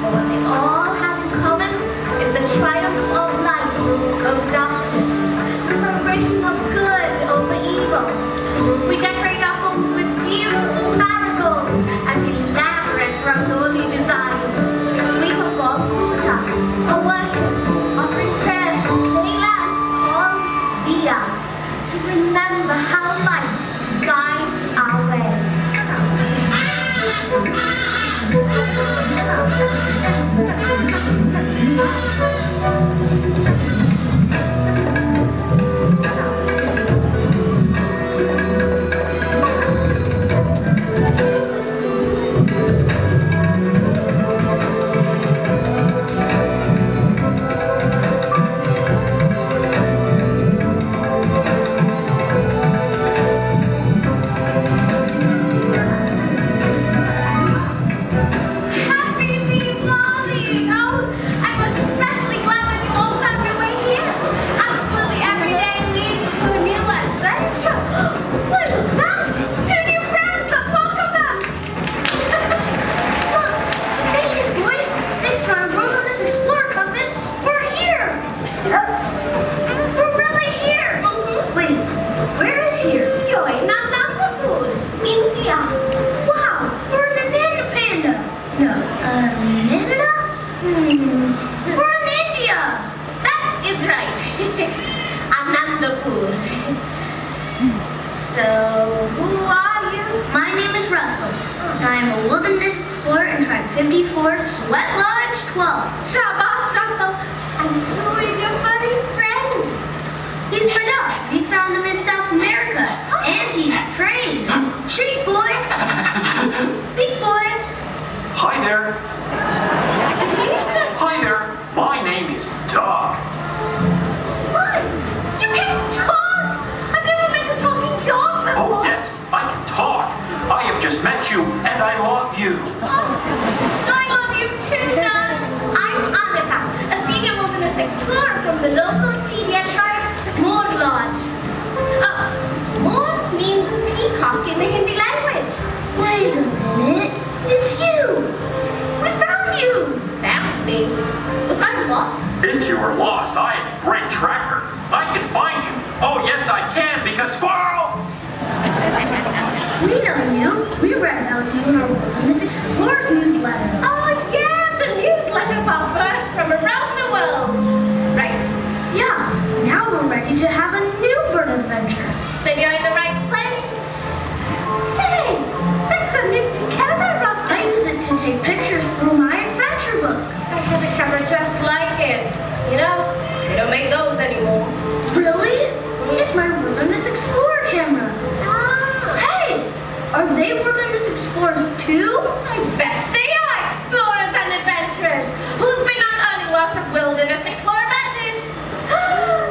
But what they all have in common is the triumph of light over darkness, the celebration of good over evil. We decorate our homes with beautiful marigolds and elaborate rangoli designs. We perform puja, a worship, offering prayers from clay lamps called diyas to remember how light guides our way. I'm a wilderness explorer in Tribe 54, Sweat Lodge 12. Shabash, Russell. And who is your furry friend? He's Braddock. We found him in South America. And he's trained. Street boy. Big boy. Hi there. Hi there. My name is Doug. What? You can talk? I've never met a talking dog before. Oh, yes. I can talk. I have just met you, and I love you. I love you too, Doug. I'm Annika, a senior wilderness explorer from the local Tidia tribe, Moor Lodge. Moor means peacock in the Hindi language. Wait a minute. It's you. We found you. Found me? Was I lost? If you are lost, I am a great tracker. I can find you. Oh, yes, I can, because squirrel! We know you. We read about you in our Wilderness Explorers newsletter. Oh, yeah, the newsletter about birds from around the world. Right. Yeah, now we're ready to have a new bird adventure. Then you're in the right place. Say, that's a nifty camera, Russell. I use it to take pictures for my adventure book. I had a camera just like it. You know, they don't make those anymore. Really? It's my Wilderness Explorer camera. Are they Wilderness Explorers too? I bet they are explorers and adventurers. Who's been out earning lots of Wilderness Explorer badges?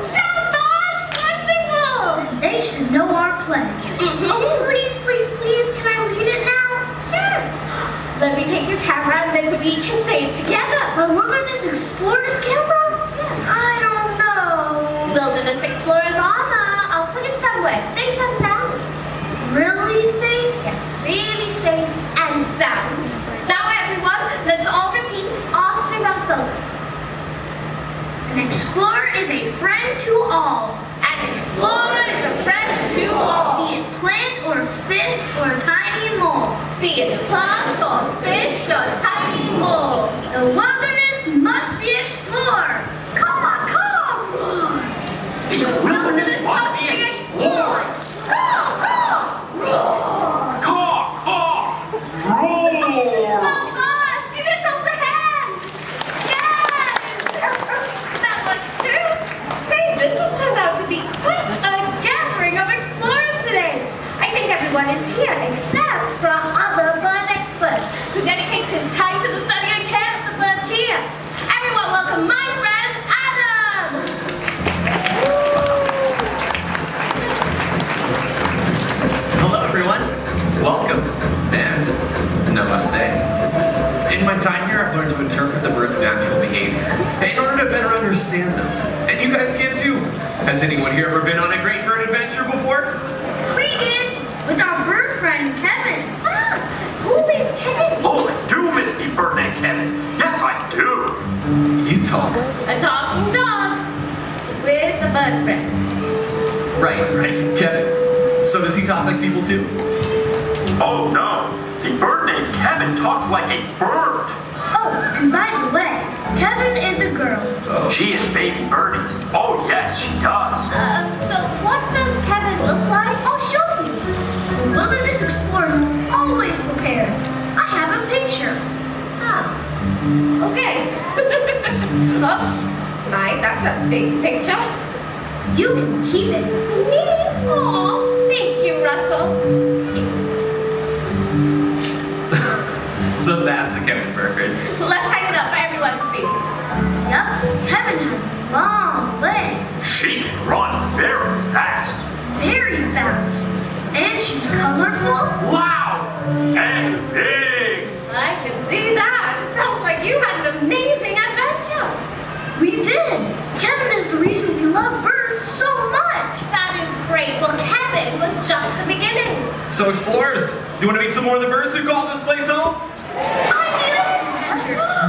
Shabash! Wonderful! They should know our pledge. Oh, please, please, please, can I lead it now? Sure. Let me take your camera and then we can say it together. A Wilderness Explorers camera? I don't know. Wilderness Explorers honor. I'll put it somewhere safe and sound. Really safe? Yes, really safe and sound. Now everyone, let's all repeat after Russell. An explorer is a friend to all. An explorer is a friend to all. Be it plant or fish or tiny mole. Be it plant or fish or tiny mole. The wilderness must be explored. Caw, caw, roar. The wilderness must be explored. Caw, caw, roar. Caw, caw, roar. Oh gosh, give yourselves a hand. Yes. That looks true. Say, this has turned out to be quite a gathering of explorers today. I think everyone is here except for our other bird expert who dedicates his time to the study and care of the birds here. Everyone welcome my friend, Adam. Hello everyone, welcome, and namaste. In my time here, I've learned to interpret the bird's natural behavior in order to better understand them. And you guys can too. Has anyone here ever been on a great bird adventure before? We did, with our bird friend, Kevin. Ah, who is Kevin? Oh, I do miss the bird named Kevin. Yes, I Right, Kevin. So does he talk like people too? Oh no, the bird named Kevin talks like a bird. Oh, and by the way, Kevin is a girl. She is baby birdies. Oh yes, she does. So what does Kevin look like? I'll show you. The Wilderness Explorers always prepared. I have a picture. Okay. Oh, my, that's a big picture. You can keep it. Me? Aw, thank you, Russell. So that's a Kevin Burkhardt. Let's hang it up for everyone to see. Yup, Kevin has long legs. She can run very fast, Very fast. And she's colorful. loud, and big. I can see that. Sounds like you had an amazing adventure. We did. Kevin is the reason we love birds so much. That is great. Well, Kevin was just the beginning. So explorers, you want to meet some more of the birds who call this place home?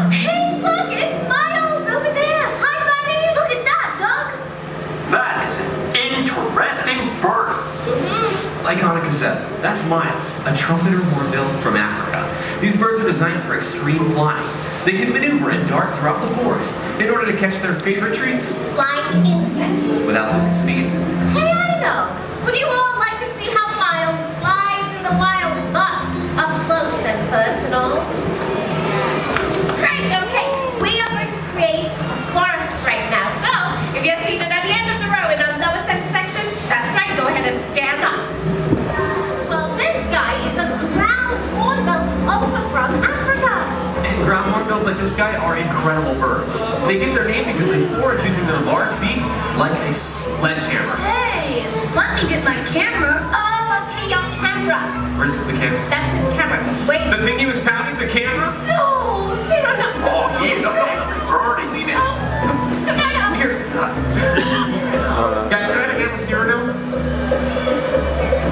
Hey, look, it's Miles over there. Hi, buddy. Look at that, Doug. That is an interesting bird. Like Annika said, that's Miles, a trumpeter hornbill from Africa. These birds are designed for extreme flying. They can maneuver and dart throughout the forest in order to catch their favorite treats Flying insects. without losing speed. Hey, I know. Would you all like to see how Miles flies in the wild, but up close and personal? Great, okay. We are going to create a forest right now. So, if you're seated at the end of the row in our lower center section, that's right, go ahead and stand up. Well, this guy is a ground hornbill, also from Africa. And ground hornbills like this guy are incredible birds. They get their name because they forage using their large beak like a sledgehammer. Hey, let me get my camera. Oh, okay, your camera. Where's the camera? That's his camera. Wait. The thing he was pounding's a camera? No, Sarah, no. Oh, he is an angry birdie. Leave it. Come here. Guys, can I have a hand with Sierra now?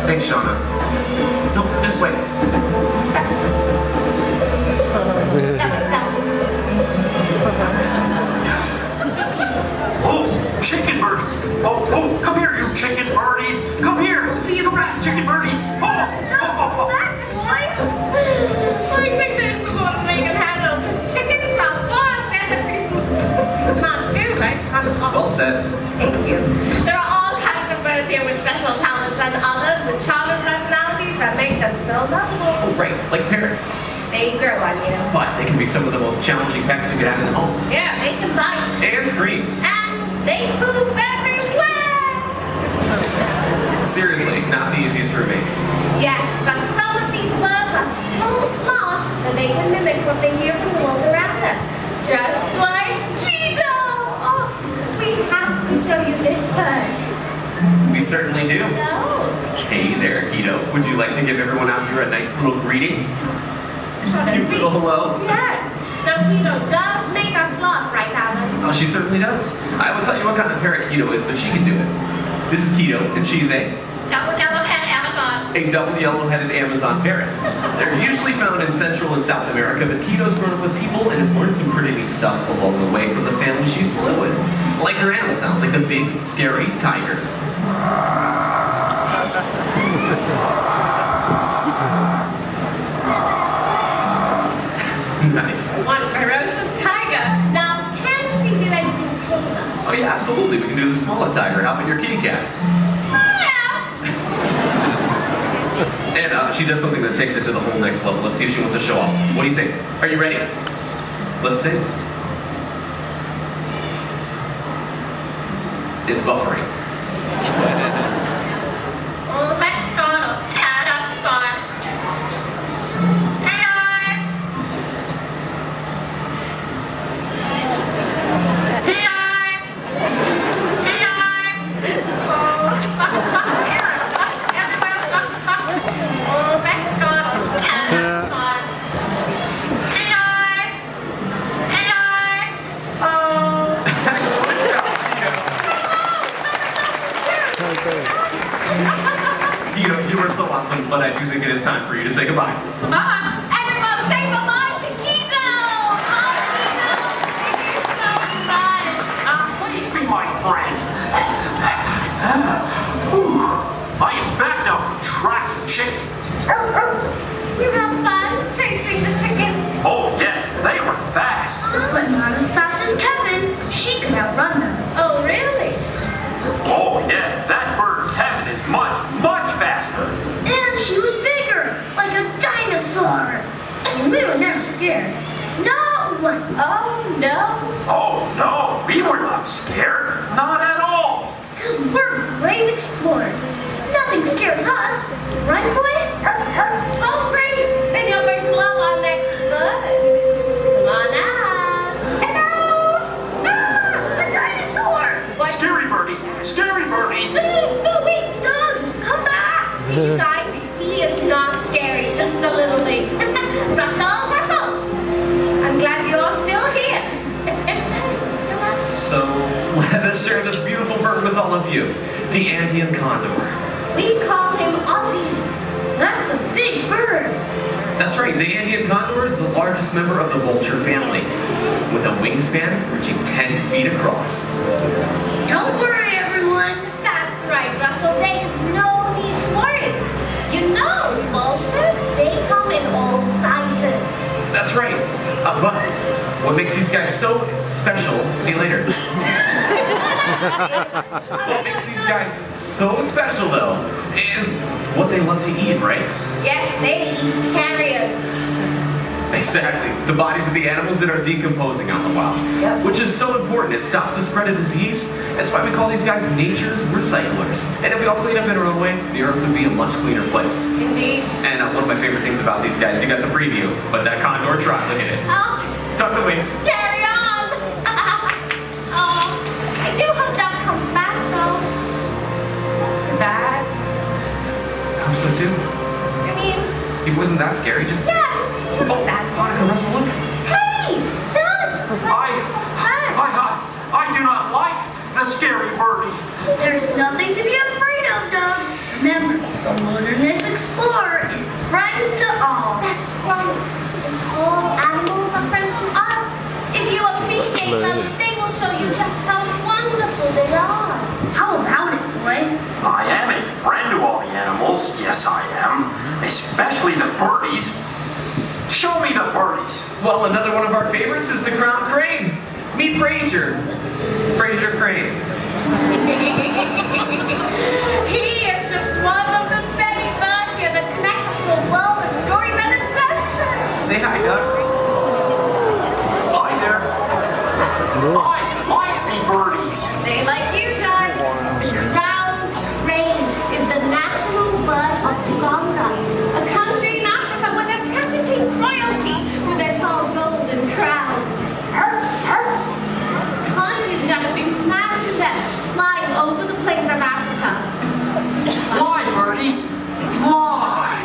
Thanks, Shauna. No, this way. Oh, chicken birdies. Oh, come here, you chicken birdies. Come here. Come back, chicken birdies. I think they forgot to make it handle because chickens are fast and they're pretty smart too, right? Well said. Thank you. There are all kinds of birds here with special talents and others with charming personalities that make them so lovable. Oh, right, like parrots. They grow on you. But they can be some of the most challenging pets you could have in the home. Yeah, they can bite. And scream. And they poop everywhere. Seriously, not the easiest roommates. Yes, but some of these birds are so smart that they can mimic what they hear from the world around them. Just like Keto! Oh, we have to show you this bird. We certainly do. No. Hey there, Keto. Would you like to give everyone out here a nice little greeting? Short and You sweet. little hello? Yes. Now, Keto does make us laugh, right, Alan? Oh, she certainly does. I will tell you what kind of parrot Keto is, but she can do it. This is Keto, and she's a double yellow-headed Amazon parrot. They're usually found in Central and South America, but Keto's grown up with people and has learned some pretty neat stuff along the way from the family she used to live with. Like her animal sounds, like the big, scary tiger. Nice. One ferocious tiger. Now, can she do anything tamer? Oh yeah, absolutely. We can do the smaller tiger. How about your kitty cat? And she does something that takes it to the whole next level. Let's see if she wants to show off. What do you say? Are you ready? Let's see. It's buffering. You are so awesome, but I do think it is time for you to say goodbye. Everyone say goodbye to Keto! Bye, Keto! Thank you so much. Please be my friend. But not as fast as Kevin. She could outrun them. Oh, really? Oh, yeah, that bird Kevin is much, much faster. And she was bigger, like a dinosaur. And we were never scared. Not once. Oh, no. Oh, no, we were not scared. Not at all. Because we're brave explorers. Nothing scares us. Right, boy? Oh, great. Then you're going to love our next bird. Come on out. Hello? Ah, a dinosaur. What? Scary birdie, scary birdie. No, wait. Doug, come back. You guys, he is not scary, just a little bit. Russell, Russell. I'm glad you're still here. So, let us share this beautiful bird with all of you, the Andean condor. We call him Ozzy. That's a big bird. That's right, the Andean condor is the largest member of the vulture family, with a wingspan reaching 10 feet across. Don't worry, everyone. That's right, Russell. There's no need to worry. You know, vultures, they come in all sizes. That's right, but what makes these guys so special, see you later. What makes these guys so special, though, is what they love to eat, right? Yes, they eat carrion. Exactly. The bodies of the animals that are decomposing out in the wild. Yep. Which is so important. It stops the spread of disease. That's why we call these guys nature's recyclers. And if we all clean up in our own way, the earth would be a much cleaner place. Indeed. And one of my favorite things about these guys, you got the preview, but that condor trot, look at it. Oh, Tuck the wings. carry on. Oh, I do hope Doug comes back, though. That's too bad. I hope so too. I mean, He wasn't that scary, just... yeah, he Oh, wasn't that Monica, Russell, look. Hey, Doug! I do not like the scary birdie. There's nothing to be afraid of, Doug. Remember, the Wilderness Explorer is a friend to all. That's right. And all animals are friends to us. If you appreciate them, they will show you just how wonderful they are. How about it, boy? I am a friend to all the animals. Yes, I am. Especially the birdies. Show me the birdies. Well, another one of our favorites is the crowned crane. Meet Fraser. Fraser Crane. He is just one of the many birds here that connect us to a world of stories and adventures. Say hi, Doug. Hi there. I like the birdies. They like you, Doug. The crowned crane is the national bird of Uganda, a country in Africa where they're practically royalty with their tall golden crowns. Can't you just imagine them flying over the plains of Africa? Fly, birdie. Fly.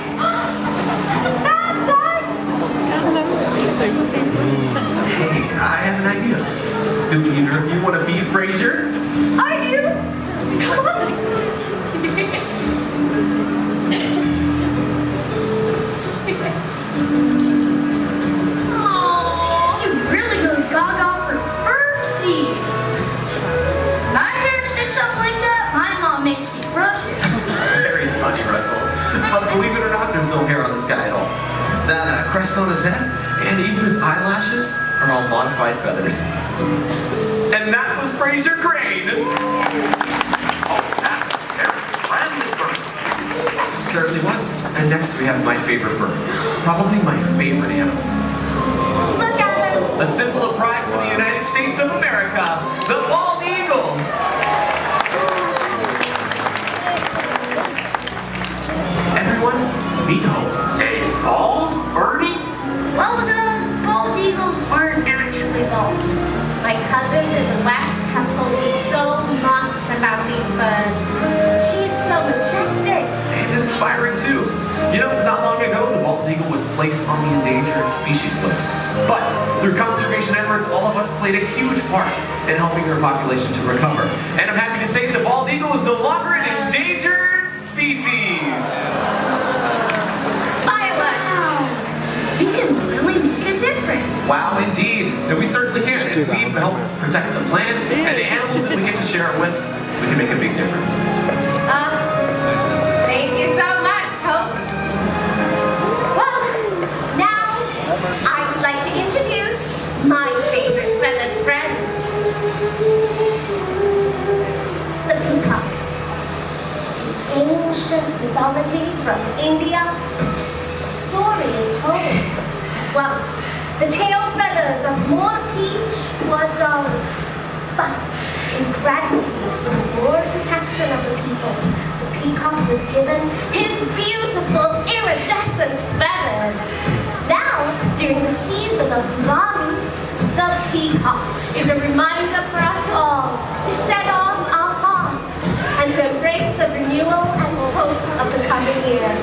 That, Doug? Hey, I have an idea. Do either of you want to feed Fraser? I do. Come on. Aww. He really goes gaga for bird seed. My hair sticks up like that. My mom makes me brush it. Very funny, Russell. But believe it or not, there's no hair on this guy at all. That crest on his head, and even his eyelashes, are all modified feathers. And that was Fraser Crane. Oh, that's a very friendly bird. It certainly was. And next we have my favorite bird. Probably my favorite animal. Look at them. A symbol of pride for the United States of America, the bald eagle. Everyone, meet Hope. A bald birdie? Well, the bald eagles aren't actually bald. My cousins in the West have told me so much about these birds. She's so majestic. And inspiring too. You know, not long ago, the bald eagle was placed on the endangered species list. But through conservation efforts, all of us played a huge part in helping their population to recover. And I'm happy to say the bald eagle is no longer an endangered species. Fireworks. Wow. We can really make a difference. Wow, indeed. And we certainly can. If we help protect the planet and the animals that we get to share it with, we can make a big difference. Thank you so much, Hope. Well, now I would like to introduce my favorite mythology from India, a story is told. Once, the tail feathers of Moor Peach were dull, but in gratitude for the war protection of the people, the peacock was given his beautiful iridescent feathers. Now, during the season of Diwali, the peacock is a reminder for us all to shed off our past and to embrace the renewal and hope of the coming year.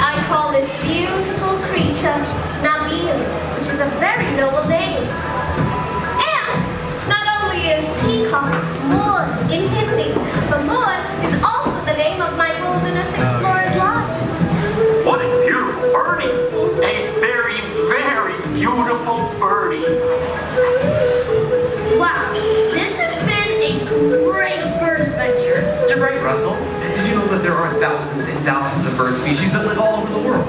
I call this beautiful creature Nabil, which is a very noble name. And not only is peacock Moor in Hindi, but Moor is also the name of my Wilderness Explorers Lodge. What a beautiful birdie! A very, very beautiful birdie. Wow, this has been a great bird adventure. You're right, Russell. Did you know that there are thousands and thousands of bird species that live all over the world?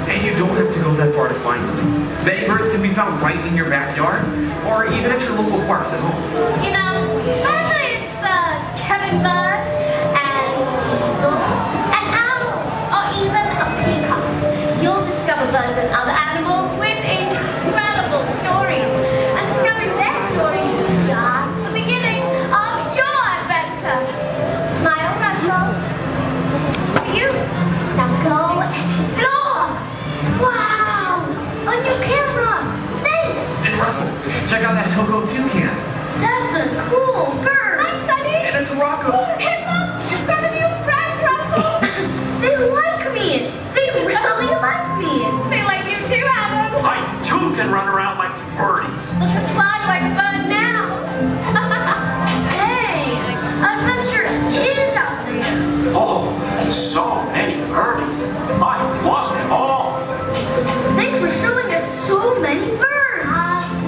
And you don't have to go that far to find them. Many birds can be found right in your backyard, or even at your local parks at home. You know, whether it's Kevin Bird, an eagle, an owl, or even a peacock, you'll discover birds and other animals with incredible stories. And discovering their stories is just the beginning of your adventure. Smile, Russell. For you. Now go explore. Wow, a new camera. Thanks. And Russell, check out that Togo toucan. That's a cool bird. Hi, Sunny. And it's Rocco. Hands up. You've got a new friend, Russell. They like me. They really like me. They like you too, Adam. I too can run around like the birdies. Look at fly like a bird now. Hey, adventure is out there. Oh, so many birdies. I love them all. Thanks for showing us so many birds.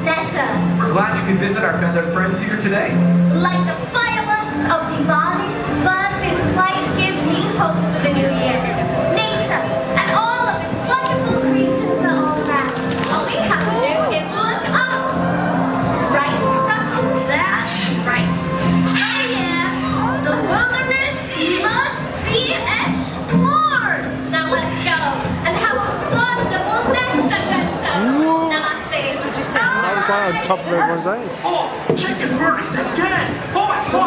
Pleasure. We're glad you could visit our feathered friends here today. Like the fireworks of Diwali, birds in flight give me hope for the new year. Nature and all of its wonderful creatures are all around. All we have to do is look up. Right, Russell? That's right. Oh yeah, the wilderness must be explored. Now let's go and have a wonderful next adventure. Namaste. I was on top of everyone's age. Oh, chicken birdies again. Oh my God.